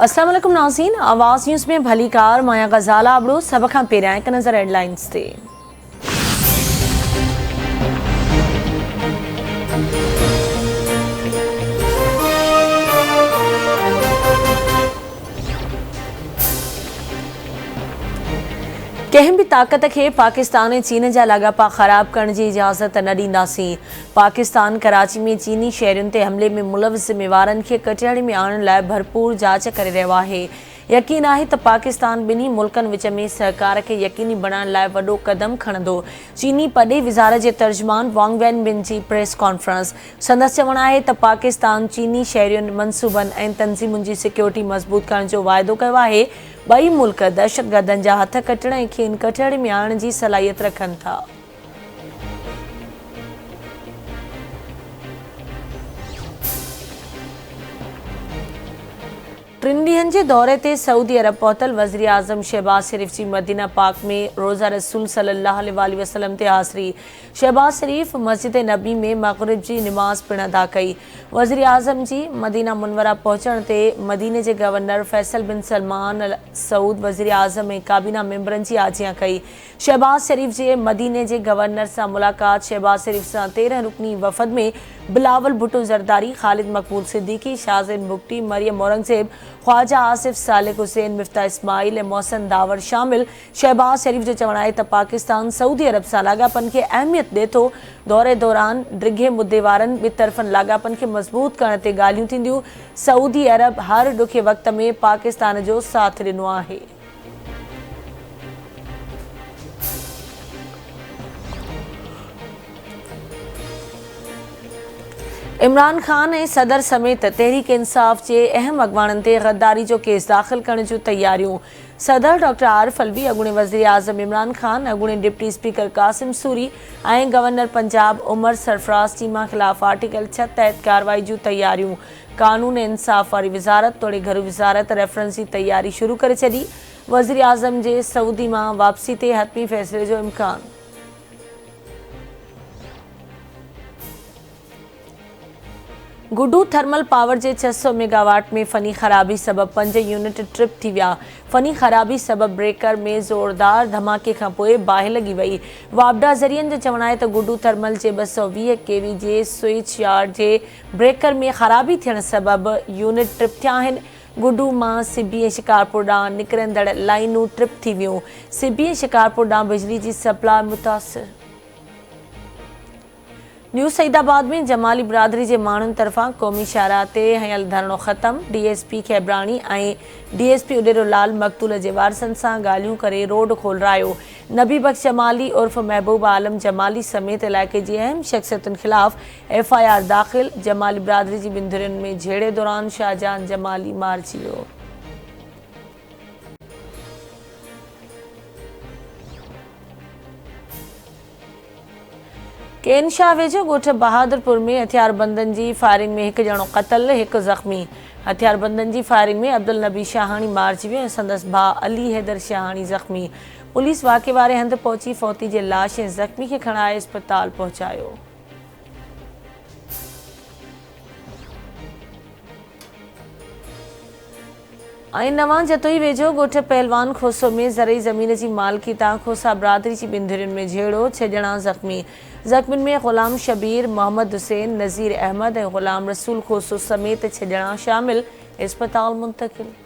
अस्सलाम वालेकुम नाज़रीन, आवाज़ न्यूज़ में भली कार माया गज़ाला अबड़ो सब खां पहिरियां हिकु नज़र हेडलाइंस ते। कंहिं भी ताक़त के पाकिस्तान ऐं चीन जा लाॻापा ख़राब करण की इजाज़त न ॾींदासीं। पाकिस्तान कराची में चीनी शहरियुनि ते हमले में मुलविस ज़िम्मेवारनि खे कटहरे में आणण लाइ भरपूर जांच करे रहियो आहे। यकीन आहे त पाकिस्तान ॿिन्ही मुल्कनि विच में सहकार के यकीनी बणाइण लाइ वॾो क़दम खणंदो। चीनी पॾे विज़ार जे तर्जुमान वांग वेनबिन जी प्रेस कॉन्फ्रेंस। संदसि चवणु आहे त पाकिस्तान चीनी शहरियुनि मंसूबनि ऐं तंज़ीमुनि जी सिक्योरिटी मज़बूत करण जो वाइदो कयो आहे। ॿई मुल्क दहशतगर्दनि जा हथ कटण ऐं खेनि कटहरे में आणण जी सलाहियत रखनि था। टिनि ॾींहनि जे दौरे ते सऊदी अरब पहुतल वज़ीर आज़म शहबाज शरीफ़ जी मदीना पाक में रोज़ा रसूल सल्लल्लाहु अलैहि वसल्लम ते हाज़िरी। शहबाज शरीफ़ मस्जिद नबी में मग़रिब जी निमाज़ पिणु अदा कई। वज़ीर आज़म जी मदीना मुनवरा पहुचण ते मदीने जे गवर्नर फैसल बिन सलमान अल सऊद वज़ीर आज़म ऐं काबीना मेंबरनि जी आजियां कई। शहबाज शरीफ़ जे मदीने जे गवर्नर सां मुलाक़ात। शहबाज शरीफ़ सां 13 रुकनी वफ़द में बिलावल भुट्टो ज़रदारी, ख़ालिद मक़बूल सिद्दीकी, शाहज़ैन बुगटी, मरियम औरंगज़ेब, ख्वाजा आसिफ सालिक हुसैन, मिफ्ता इस्माइल ऐं मोहसन दावर शामिल। शहबाज शरीफ़ जो चवणु आहे त पाकिस्तान सऊदी अरब सां लाॻापनि खे अहमियत ॾिए थो। दौरे दौरान डिघे मुद्दे वारनि ॿिए तरफ़नि लाॻापनि खे मज़बूत करण ते ॻाल्हियूं थींदियूं। सऊदी अरब हर ॾुखे वक़्त में पाकिस्तान जो साथ ॾिनो आहे। इमरान खान ऐं सदर समेत तहरीक इंसाफ़ जे अहम अॻवाननि ते गद्दारी जो केस दाख़िल करण जूं तयारियूं। सदर डॉक्टर आरिफ अलवी, अॻूणे वज़ीर आज़म इमरान खान, अॻूणे डिप्टी स्पीकर कासिम सूरी ऐं गवर्नर पंजाब उमर सरफराज़ चीमा ख़िलाफ़ आर्टिकल 6 तहत कार्रवाई जूं तयारियूं। कानून ऐं इंसाफ़ वारी वज़ारत तोड़े घर वज़ारत रेफरेंस जी तयारी शुरू करे छॾी। वज़ीर आज़म जे सऊदी मां वापसी ते हतमी फ़ैसिले जो इम्कान। गुडू थर्मल पावर जे 600 मेगावाट में फ़नी ख़राबी सबब 5 यूनिट ट्रिप थी विया। फ़नी ख़राबी सबब ब्रेकर में ज़ोरदार धमाके खां पोइ बाहि लॻी वई। वापडा ज़रियनि जो चवणु आहे त गुडू थर्मल जे 220 केवी जे स्विच यार्ड जे ब्रेकर में ख़राबी थियण सबब यूनिट ट्रिप थिया आहिनि। गुडू मां सिबी ऐं शिकारपुर ॾांहुं निकिरंदड़ लाइनूं ट्रिप थी वियूं। सिबी ऐं शिकारपुर ॾांहुं बिजली जी सप्लाई मुतासिर। न्यू सईदाबाद में जमाली बिरादरी के माण्हुनि तरफ़ां क़ौमी शाहराह ते हयल धरणो ख़त्म। डीएसपी खैबरानी ऐं डीएसपी उडेरो लाल मक़तूल जे वारसनि सां ॻाल्हियूं करे रोड खोलरायो। नबी बख्श जमाली उर्फ़ महबूब आलम जमाली समेत इलाइक़े जी अहम शख़्सियतुनि ख़िलाफ़ FIR दाख़िल। जमाली बिरादरी जी ॿिनि धुरियुनि में झेड़े दौरान शाहजहान जमाली मारिजी वियो। केनशाह वेझो ॻोठ बहादुरपुर में हथियारबंदनि जी फायरिंग में हिकु ॼणो क़तल, हिकु ज़ख़्मी। हथियारबंदनि जी फायरिंग में अब्दुल नबी शाहानी मारिजी वियो ऐं संदसि भाउ अली हैदर शाहानी ज़ख़्मी। पुलिस वाक़े वारे हंधि पहुची फ़ौती जे लाश ऐं ज़ख़्मी खे खणाए इस्पताल पहुचायो। ऐं नवां जतोई वेझो ॻोठ पहलवान खोसो में ज़रई ज़मीन जी मालिकी तां खोसा बिरादरी जी ॿिनि धुरियुनि में झेड़ो, 6 ॼणा ज़ख़्मी। ज़ख़्मियुनि में ग़ुलाम शबीर, मोहम्मद हुसैन, नज़ीर अहमद ऐं ग़ुलाम रसूल खोसो समेत 6 ॼणा शामिल। इस्पताल मुंतक़िल।